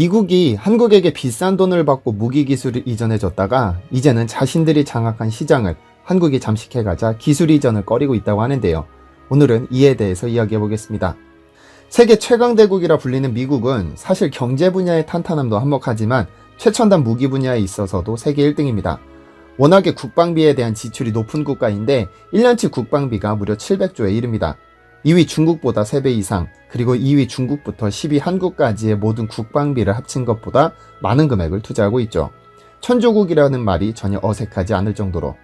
미국이 한국에게 비싼 돈을 받고 무기 기술을 이전해줬다가 이제는 자신들이 장악한 시장을 한국이 잠식해가자 기술 이전을 꺼리고 있다고 하는데요. 오늘은 이에 대해서 이야기해 보겠습니다. 세계 최강대국이라 불리는 미국은 사실 경제 분야의 탄탄함도 한몫하지만 최첨단 무기 분야에 있어서도 세계 1등입니다. 워낙에 국방비에 대한 지출이 높은 국가인데 1년치 국방비가 무려 700조에 이릅니다. 2위 중국보다 3배 이상, 그리고 2위 중국부터 10위 한국까지의 모든 국방비를 합친 것보다 많은 금액을 투자하고 있죠. 천조국이라는 말이 전혀 어색하지 않을 정도로.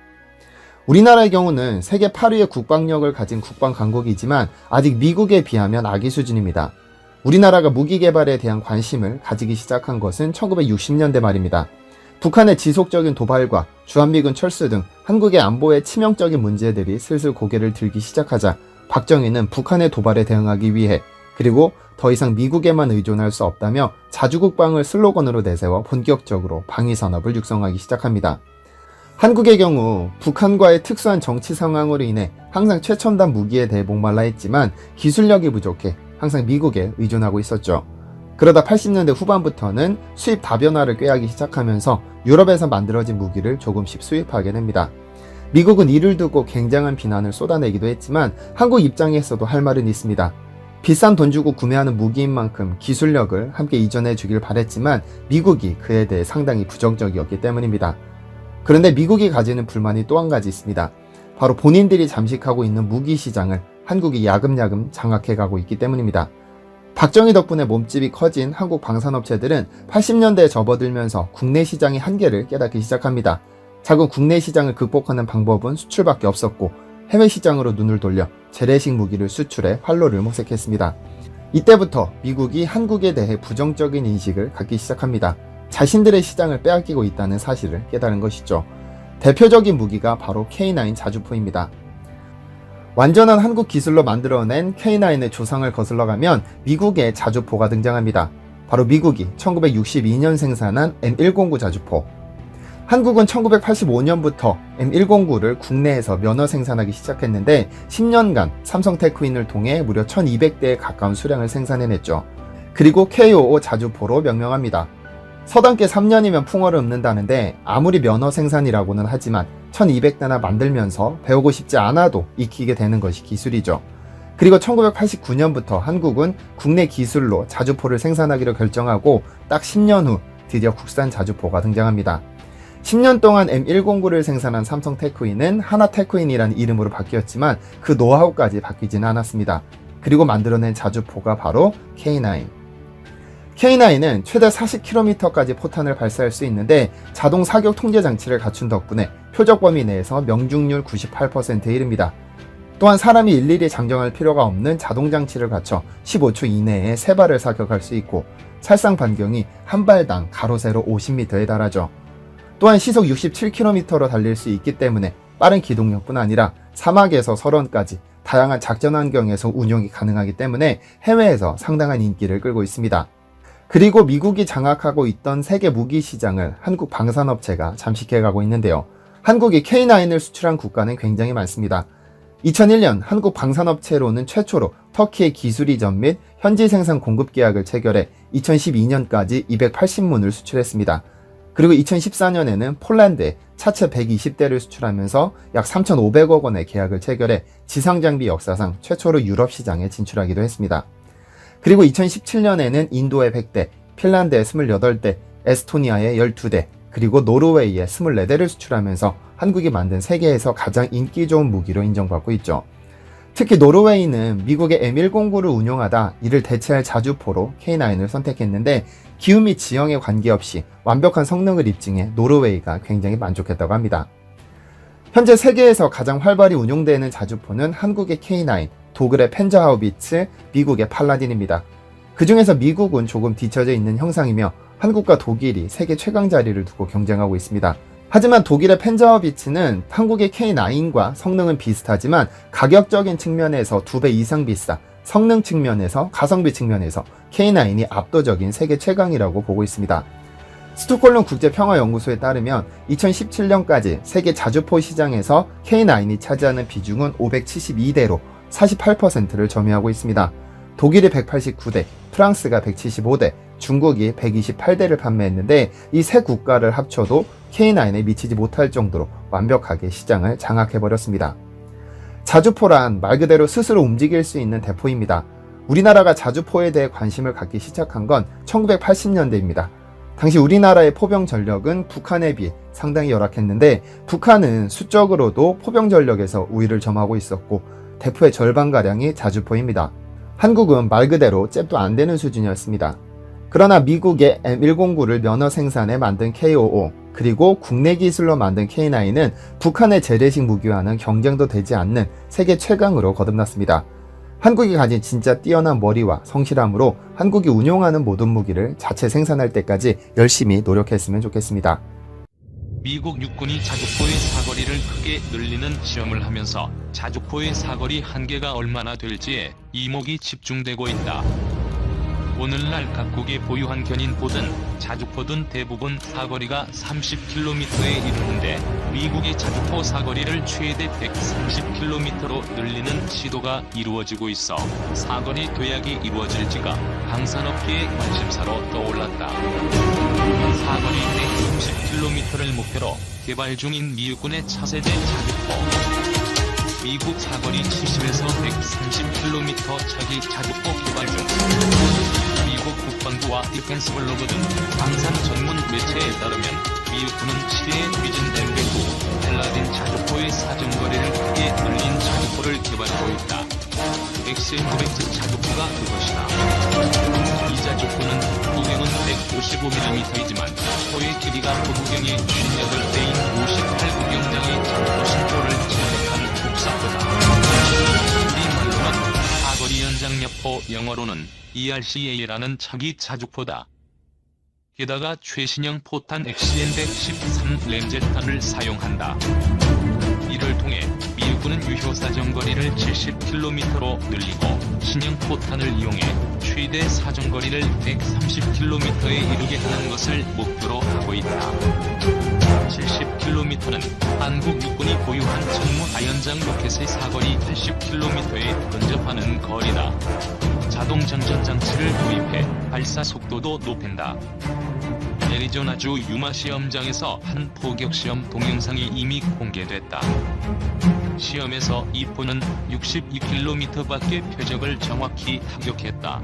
우리나라의 경우는 세계 8위의 국방력을 가진 국방 강국이지만 아직 미국에 비하면 아기 수준입니다. 우리나라가 무기 개발에 대한 관심을 가지기 시작한 것은 1960년대 말입니다. 북한의 지속적인 도발과 주한미군 철수 등 한국의 안보에 치명적인 문제들이 슬슬 고개를 들기 시작하자 박정희는 북한의 도발에 대응하기 위해, 그리고 더 이상 미국에만 의존할 수 없다며 자주국방을 슬로건으로 내세워 본격적으로 방위산업을 육성하기 시작합니다. 한국의 경우 북한과의 특수한 정치 상황으로 인해 항상 최첨단 무기에 대해 목말라 했지만 기술력이 부족해 항상 미국에 의존하고 있었죠. 그러다 80년대 후반부터는 수입 다변화를 꾀하기 시작하면서 유럽에서 만들어진 무기를 조금씩 수입하게 됩니다. 미국은 이를 두고 굉장한 비난을 쏟아내기도 했지만 한국 입장에서도 할 말은 있습니다. 비싼 돈 주고 구매하는 무기인 만큼 기술력을 함께 이전해 주길 바랬지만 미국이 그에 대해 상당히 부정적이었기 때문입니다. 그런데 미국이 가지는 불만이 또 한 가지 있습니다. 바로 본인들이 잠식하고 있는 무기 시장을 한국이 야금야금 장악해가고 있기 때문입니다. 박정희 덕분에 몸집이 커진 한국 방산업체들은 80년대에 접어들면서 국내 시장의 한계를 깨닫기 시작합니다. 작은 국내 시장을 극복하는 방법은 수출밖에 없었고 해외 시장으로 눈을 돌려 재래식 무기를 수출해 활로를 모색했습니다. 이때부터 미국이 한국에 대해 부정적인 인식을 갖기 시작합니다. 자신들의 시장을 빼앗기고 있다는 사실을 깨달은 것이죠. 대표적인 무기가 바로 K9 자주포입니다. 완전한 한국 기술로 만들어낸 K9의 조상을 거슬러 가면 미국의 자주포가 등장합니다. 바로 미국이 1962년 생산한 M109 자주포. 한국은 1985년부터 M109를 국내에서 면허 생산하기 시작했는데 10년간 삼성테크인을 통해 무려 1200대에 가까운 수량을 생산해냈죠. 그리고 K55 자주포로 명명합니다. 서당께 3년이면 풍어를 읊는다는데 아무리 면허 생산이라고는 하지만 1200대나 만들면서 배우고 싶지 않아도 익히게 되는 것이 기술이죠. 그리고 1989년부터 한국은 국내 기술로 자주포를 생산하기로 결정하고 딱 10년 후 드디어 국산 자주포가 등장합니다. 10년 동안 M109를 생산한 삼성테크인은 하나테크인이라는 이름으로 바뀌었지만 그 노하우까지 바뀌지는 않았습니다. 그리고 만들어낸 자주포가 바로 K9. K9은 최대 40km까지 포탄을 발사할 수 있는데 자동 사격 통제 장치를 갖춘 덕분에 표적 범위 내에서 명중률 98%에 이릅니다. 또한 사람이 일일이 장정할 필요가 없는 자동 장치를 갖춰 15초 이내에 3발을 사격할 수 있고 살상 반경이 한 발당 가로 세로 50m에 달하죠. 또한 시속 67km로 달릴 수 있기 때문에 빠른 기동력뿐 아니라 사막에서 설원까지 다양한 작전 환경에서 운용이 가능하기 때문에 해외에서 상당한 인기를 끌고 있습니다. 그리고 미국이 장악하고 있던 세계 무기 시장을 한국 방산업체가 잠식해가고 있는데요. 한국이 K9을 수출한 국가는 굉장히 많습니다. 2001년 한국 방산업체로는 최초로 터키의 기술 이전 및 현지 생산 공급 계약을 체결해 2012년까지 280문을 수출했습니다. 그리고 2014년에는 폴란드에 차체 120대를 수출하면서 약 3,500억 원의 계약을 체결해 지상장비 역사상 최초로 유럽 시장에 진출하기도 했습니다. 그리고 2017년에는 인도에 100대, 핀란드에 28대, 에스토니아에 12대, 그리고 노르웨이에 24대를 수출하면서 한국이 만든 세계에서 가장 인기 좋은 무기로 인정받고 있죠. 특히 노르웨이는 미국의 M109를 운용하다 이를 대체할 자주포로 K9을 선택했는데 기후 및 지형에 관계없이 완벽한 성능을 입증해 노르웨이가 굉장히 만족했다고 합니다. 현재 세계에서 가장 활발히 운용되는 자주포는 한국의 K9, 도글의 펜저하우비츠, 미국의 팔라딘입니다. 그 중에서 미국은 조금 뒤처져 있는 형상이며 한국과 독일이 세계 최강 자리를 두고 경쟁하고 있습니다. 하지만 독일의 펜저하우비츠는 한국의 K9과 성능은 비슷하지만 가격적인 측면에서 2배 이상 비싸, 성능 측면에서, 가성비 측면에서 K9이 압도적인 세계 최강이라고 보고 있습니다. 스톡홀름 국제평화연구소에 따르면 2017년까지 세계 자주포 시장에서 K9이 차지하는 비중은 572대로 48%를 점유하고 있습니다. 독일이 189대, 프랑스가 175대, 중국이 128대를 판매했는데 이 세 국가를 합쳐도 K9에 미치지 못할 정도로 완벽하게 시장을 장악해버렸습니다. 자주포란 말 그대로 스스로 움직일 수 있는 대포입니다. 우리나라가 자주포에 대해 관심을 갖기 시작한 건 1980년대입니다. 당시 우리나라의 포병 전력은 북한에 비해 상당히 열악했는데 북한은 수적으로도 포병 전력에서 우위를 점하고 있었고 대포의 절반가량이 자주포입니다. 한국은 말 그대로 잽도 안 되는 수준이었습니다. 그러나 미국의 M109를 면허 생산해 만든 K55 그리고 국내 기술로 만든 K9은 북한의 재래식 무기와는 경쟁도 되지 않는 세계 최강으로 거듭났습니다. 한국이 가진 진짜 뛰어난 머리와 성실함으로 한국이 운용하는 모든 무기를 자체 생산할 때까지 열심히 노력했으면 좋겠습니다. 미국 육군이 자주포의 사거리를 크게 늘리는 시험을 하면서 자주포의 사거리 한계가 얼마나 될지에 이목이 집중되고 있다. 오늘날 각국이 보유한 견인포든 자주포든 대부분 사거리가 30km에 이르는데 미국이 자주포 사거리를 최대 130km로 늘리는 시도가 이루어지고 있어 사거리 도약이 이루어질지가 방산업계의 관심사로 떠올랐다. 사거리 130km를 목표로 개발 중인 미국군의 차세대 자주포. 미국 사거리 70에서 130km 차기 자주포 개발 중. 미국 국방부와 디펜스 블로그 등 방산 전문 매체에 따르면 미국군은 7회 위진된 배후 벨라딘 자주포의 사정거리를 크게 늘린 자주포를 개발하고 있다. XM900 자주포가 그것이다. 이 자주포는 구경은 155mm이지만 포의 길이가 포구경의 58대인 58구경량의 자주포 신조를 채택한 족사포다. 우리말로는 사거리 연장여포, 영어로는 ERCA라는 차기 자주포다. 게다가 최신형 포탄 XN113 램제탄을 사용한다. 이를 통해 미국군은 유효 사정거리를 70km로 늘리고 신형 포탄을 이용해 최대 사정거리를 130km에 이르게 하는 것을 목표로 하고 있다. 70km는 한국 육군이 보유한 천무 다연장 로켓의 사거리 80km에 근접하는 거리다. 자동 전전 장치를 도입해 발사 속도도 높인다. 애리조나주 유마 시험장에서 한 포격 시험 동영상이 이미 공개됐다. 시험에서 이 포는 62km밖에 표적을 정확히 타격했다.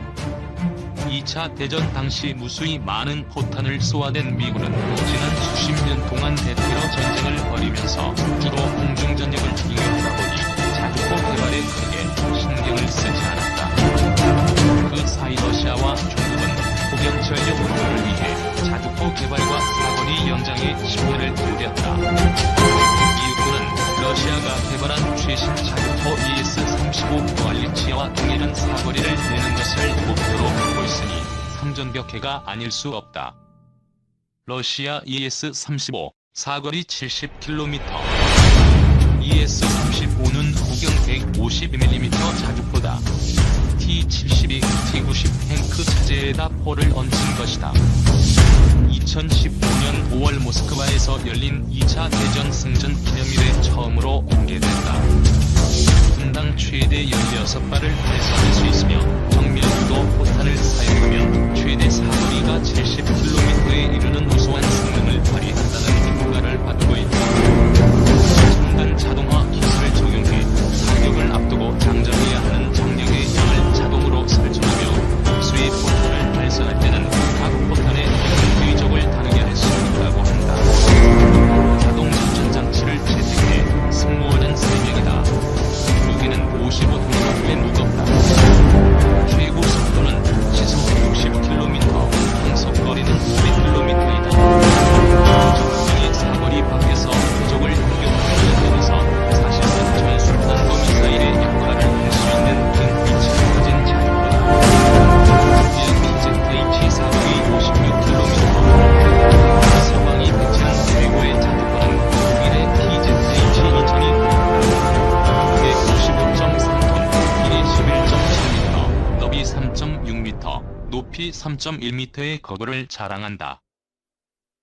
2차 대전 당시 무수히 많은 포탄을 쏘아댄 미군은 지난 수십 년 동안 대테러 전쟁을 벌이면서 주로 공중전역을 이용하다 보니 자주포 개발에 크게 신경을 쓰지 않았다. 그 사이 러시아와 중국은 포격 전력 확보를 위해 자주포 개발과 사거리 연장에 심혈을 기울였다. 미국군은 러시아가 개발한 최신 자주포 ES-35 코알리치아와 동일한 사거리를 내는 것을 목표로 하고 있으니 상전벽해가 아닐 수 없다. 러시아 ES-35 사거리 70km ES-35는 구경 152mm 자주포다. T-72, T-90 탱크 차제에다 포를 얹은 것이다. 2015년 5월 모스크바에서 열린 2차 대전 승전 기념일에 처음으로 공개됐다. 분당 최대 16발을 발사할 수 있으며 정밀도 포탄을 사용하며 최대 사거리가 70km에 이르는 우수한 성능을 발휘한다는 평가를 받고 있다. 첨단 자동화 기술을 적용해 사격을 앞두고 장전해야 하는 정령의 양을 자동으로 설정하며 수의 포탄을 발사할 때는 각 포탄의 궤적을 다르게 할 수 있다고 한다. 자동 전전 장치를 채택해 승무원은 3명이다. 무게는 55톤급에 무겁다. 최고 속도는 시속 60km, 항속거리는 500km이다. 적군이 사거리 밖에서 표적을 공격하는 데서 사실상 전술탄 미사일의 역할을 할 수 있는 긴 위치를 가진 자주포다. PZH 사거리 56km. 서방이 배치한 최고의 자주포는 독일의 PZH 2000이 무게 95.3톤, 길이 11.7m, 너비 3.6m, 높이 3.1m의 거부를 자랑한다.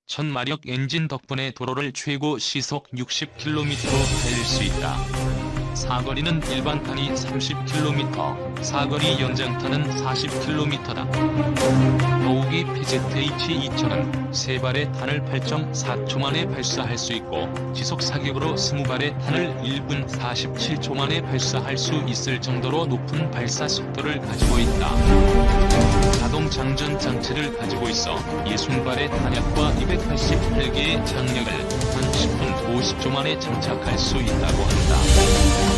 1000마력 엔진 덕분에 도로를 최고 시속 60km로 달릴 수 있다. 사거리는 일반탄이 30km, 사거리 연장탄은 40km다. 더욱이 PZH-2천은 3발의 탄을 8.4초 만에 발사할 수 있고 지속 사격으로 20발의 탄을 1분 47초 만에 발사할 수 있을 정도로 높은 발사 속도를 가지고 있다. 자동 장전 장치를 가지고 있어 60발의 탄약과 288개의 장력을 단 10분 50초 만에 장착할 수 있다고 한다.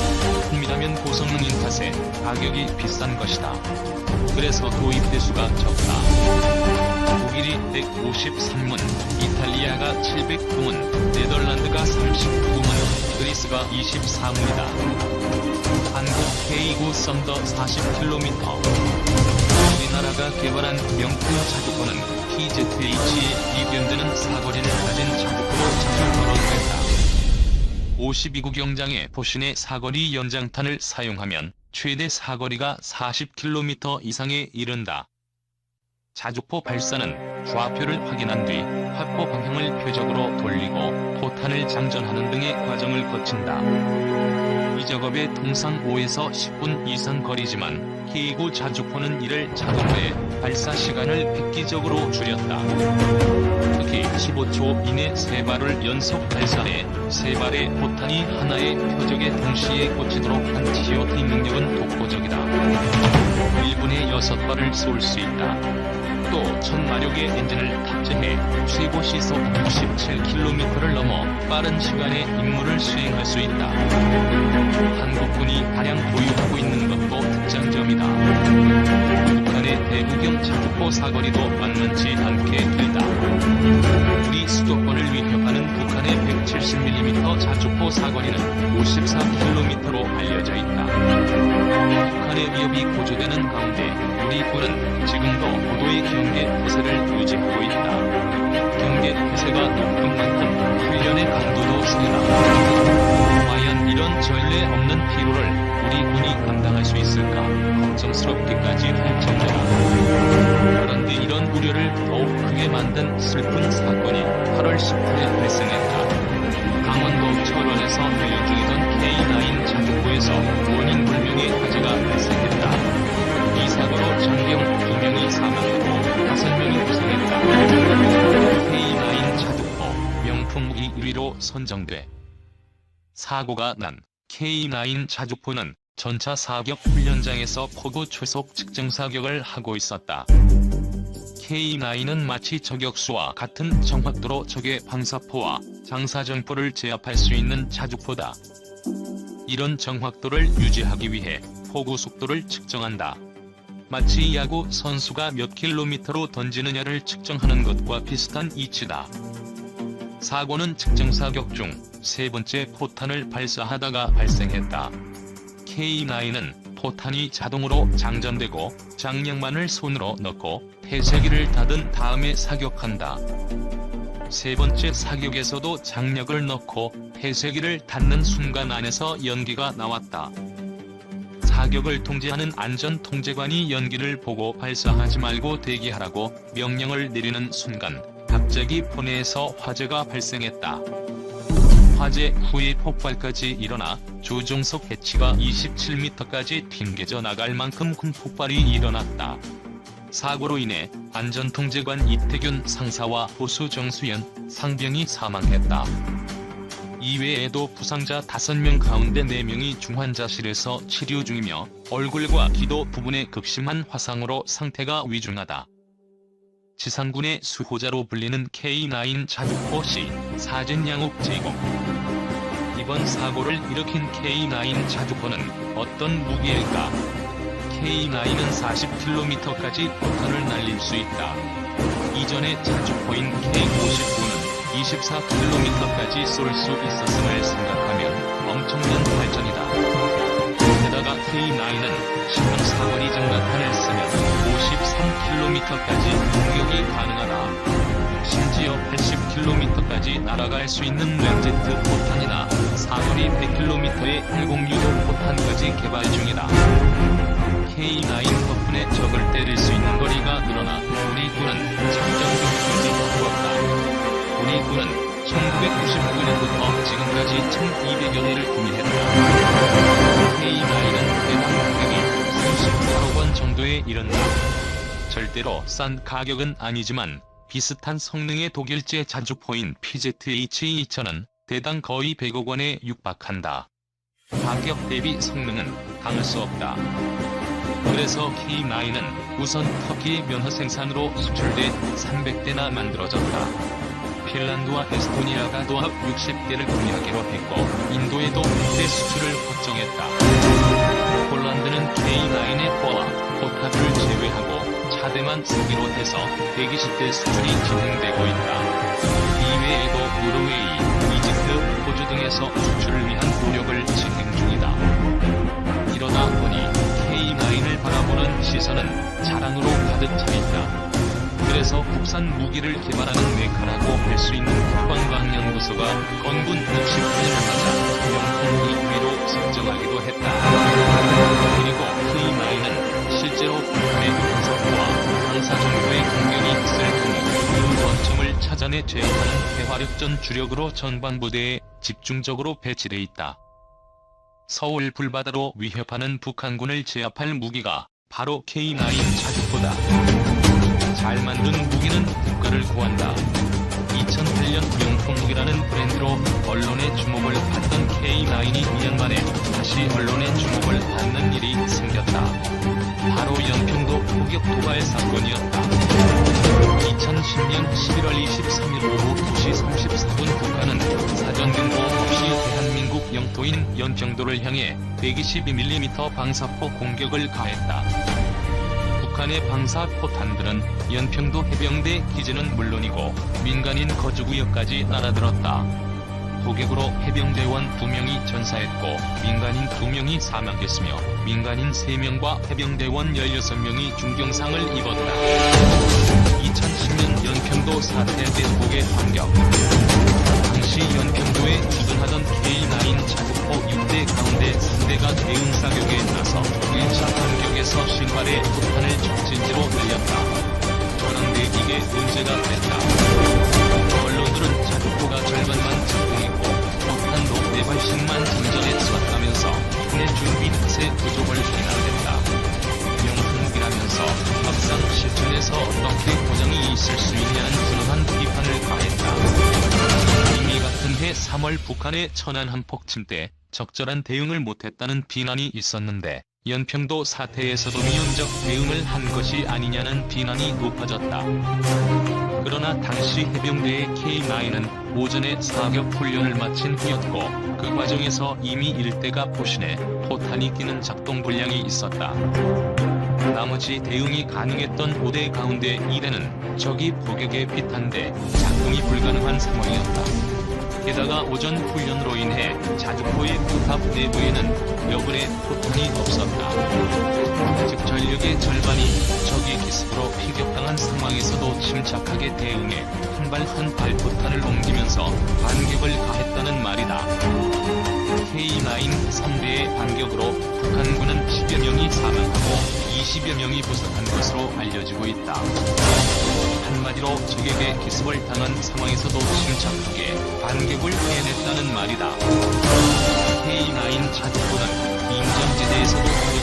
큼이라면 고성능인 탓에 가격이 비싼 것이다. 그래서 도입 대수가 적다. 독일이 153문, 이탈리아가 709문, 네덜란드가 39문, 그리스가 24문이다. 한국 K9 썬더 40km. 우리나라가 개발한 명품 자주포는 PZH에 이견되는 사거리를 가진 자주포로 차를 걸어냈다. 52구경장의 포신의 사거리 연장탄을 사용하면 최대 사거리가 40km 이상에 이른다. 자주포 발사는 좌표를 확인한 뒤 확보 방향을 표적으로 돌리고 포탄을 장전하는 등의 과정을 거친다. 이 작업에 통상 5에서 10분 이상 걸리지만 K9 자주포는 이를 자동화해 발사 시간을 획기적으로 줄였다. 특히 15초 이내 3발을 연속 발사해 3발의 포탄이 하나의 표적에 동시에 꽂히도록 한 TOT 능력은 독보적이다. 1분에 6발을 쏠 수 있다. 또 1000마력의 엔진을 탑재해 최고 시속 67km를 넘어 빠른 시간에 임무를 수행할 수 있다. 한국군이 다량 보유하고 있는 것도 특장점이다. 북한의 대구경 자주포 사거리도 만만치 않게 길다. 우리 수도권을 위협하는 북한의 170mm 자주포 사거리는 54km로 알려져 있다. 북한의 위협이 고조되는 가운데 우리 군은 지금도 고도의 경계 태세를 유지하고 있다. 경계 태세가 높은 만큼 훈련의 강도도 세다. 과연 이런 전례 없는 피로를 우리 군이 감당할 수 있을까 걱정스럽기까지 할 정도다. 그런데 이런 우려를 더욱 크게 만든 슬픈 사건이 8월 10일에 발생했다. 강원도 철원에서 훈련 중이던 K9 자주포에서 원인 불명의 화재가 발생했다. 이 사고로 장병 2명이 사망하고 5명이 부상했다. K9 자주포 명품 무기 1위로 선정돼. 사고가 난 K9 자주포는 전차 사격 훈련장에서 포구 초속 측정 사격을 하고 있었다. K9은 마치 저격수와 같은 정확도로 적의 방사포와 장사정포를 제압할 수 있는 자주포다. 이런 정확도를 유지하기 위해 포구 속도를 측정한다. 마치 야구 선수가 몇 킬로미터로 던지느냐를 측정하는 것과 비슷한 이치다. 사고는 측정 사격 중 세 번째 포탄을 발사하다가 발생했다. K9은 포탄이 자동으로 장전되고 장력만을 손으로 넣고 폐쇄기를 닫은 다음에 사격한다. 세 번째 사격에서도 장력을 넣고 폐쇄기를 닫는 순간 안에서 연기가 나왔다. 사격을 통제하는 안전통제관이 연기를 보고 발사하지 말고 대기하라고 명령을 내리는 순간 갑자기 포내에서 화재가 발생했다. 화재 후에 폭발까지 일어나 조종석 해치가 27m까지 튕겨져 나갈 만큼 큰 폭발이 일어났다. 사고로 인해 안전통제관 이태균 상사와 보수 정수연 상병이 사망했다. 이외에도 부상자 5명 가운데 4명이 중환자실에서 치료 중이며 얼굴과 기도 부분에 극심한 화상으로 상태가 위중하다. 지상군의 수호자로 불리는 K9 자주포 시 사진 양욱 제공. 이번 사고를 일으킨 K9 자주포는 어떤 무기일까? K9은 40km까지 포탄을 날릴 수 있다. 이전의 자주포인 K59는 24km까지 쏠 수 있었음을 생각하면 엄청난 발전이다. 게다가 K9은 신형 사거리 장갑판을 쓰면 53km까지 공격이 가능하다. 심지어 80km까지 날아갈 수 있는 램제트 포탄이나 사거리 100km의 806 포탄까지 개발 중이다. K9 덕분에 적을 때릴 수 있는 거리가 늘어나 우리 군은 장전력까지 바꾸었다. 우리 군은 1999년부터 지금까지 1200여 대를 구매했다. K9은 대당 가격이 38억 원 정도에 이른다. 절대로 싼 가격은 아니지만 비슷한 성능의 독일제 자주포인 PZH-2000은 대당 거의 100억 원에 육박한다. 가격 대비 성능은 담을 수 없다. 그래서 K9은 우선 터키 면허 생산으로 수출돼 300대나 만들어졌다. 핀란드와 에스토니아가 도합 60대를 구매하기로 했고 인도에도 100대 수출을 확정했다. 폴란드는 K9의 포와 포탑을 제외하고 차대만 쓰기로 해서 120대 수출이 진행되고 있다. 이외에도 노르웨이, 이집트, 호주 등에서 수출을 위한 노력을 진행 중이다. 이러다 보니 K9을 바라보는 시선은 자랑으로 가득 차 있다. 그래서 국산 무기를 개발하는 메카라고 할 수 있는 국방과학연구소가 건군 60주년을 맞아 명품 1위로 선정하기도 했다. 그리고 K9은 실제로 북한의 방사포와 방사 정도의 공격이 있을 경우 그 거점을 찾아내 제압하는 대화력전 주력으로 전방부대에 집중적으로 배치돼 있다. 서울 불바다로 위협하는 북한군을 제압할 무기가 바로 K9 자주포다. 잘 만든 무기는 국가를 구한다. 2008년 명품 무기라는 브랜드로 언론의 주목을 받던 K9이 2년 만에 다시 언론의 주목을 받는 일이 생겼다. 바로 연평도 포격 도발 사건이었다. 2010년 11월 23일 오후 2시 34분 북한은 사전 경고 없이 대한민국 영토인 연평도를 향해 122mm 방사포 공격을 가했다. 북한의 방사포탄들은 연평도 해병대 기지는 물론이고 민간인 거주구역까지 날아들었다. 포격으로 해병대원 2명이 전사했고 민간인 2명이 사망했으며 민간인 3명과 해병대원 16명이 중경상을 입었다. 2010년 연평도 사태 대폭의 반격. 당시 연평도에 주둔하던 K9 자주포 6대 가운데 3대가 대응 사격에 나서 1차 반격에서 신발에 폭탄을 적진지로 늘렸다. 그런데 이게 문제가 됐다. 언론들은 자주포가 절반만 작동했고 폭탄도 4발씩만 전전에 쐈다면서 군의 준비 탓에 부족을 비난했다. 명품무기라면서 막상 실전에서 어떻게 고장이 있을 수 있냐는 분노한 비판을 가했다. 이미 같은 해 3월 북한의 천안 한폭침 때 적절한 대응을 못했다는 비난이 있었는데 연평도 사태에서도 미온적 대응을 한 것이 아니냐는 비난이 높아졌다. 그러나 당시 해병대의 K9은 오전에 사격 훈련을 마친 후였고 그 과정에서 이미 일대가 포신해 포탄이 끼는 작동 불량이 있었다. 나머지 대응이 가능했던 5대 가운데 1대는 적이 포격에 비탄데 작동이 불가능한 상황이었다. 게다가 오전 훈련으로 인해 자주포의 포탑 내부에는 여분의 포탄이 없었다. 즉 전력의 절반이 적의 기습으로 피격당한 상황에서도 침착하게 대응해 한 발 한 발 포탄을 옮기면서 반격을 가했다는 말이다. K9 3대의 반격으로 북한군은 10여 명이 사망하고 20여 명이 부상한 것으로 알려지고 있다. 한마디로 적에게 기습을 당한 상황에서도 침착하게 반격을 해냈다는 말이다. K9 자주포는 임전지대에서도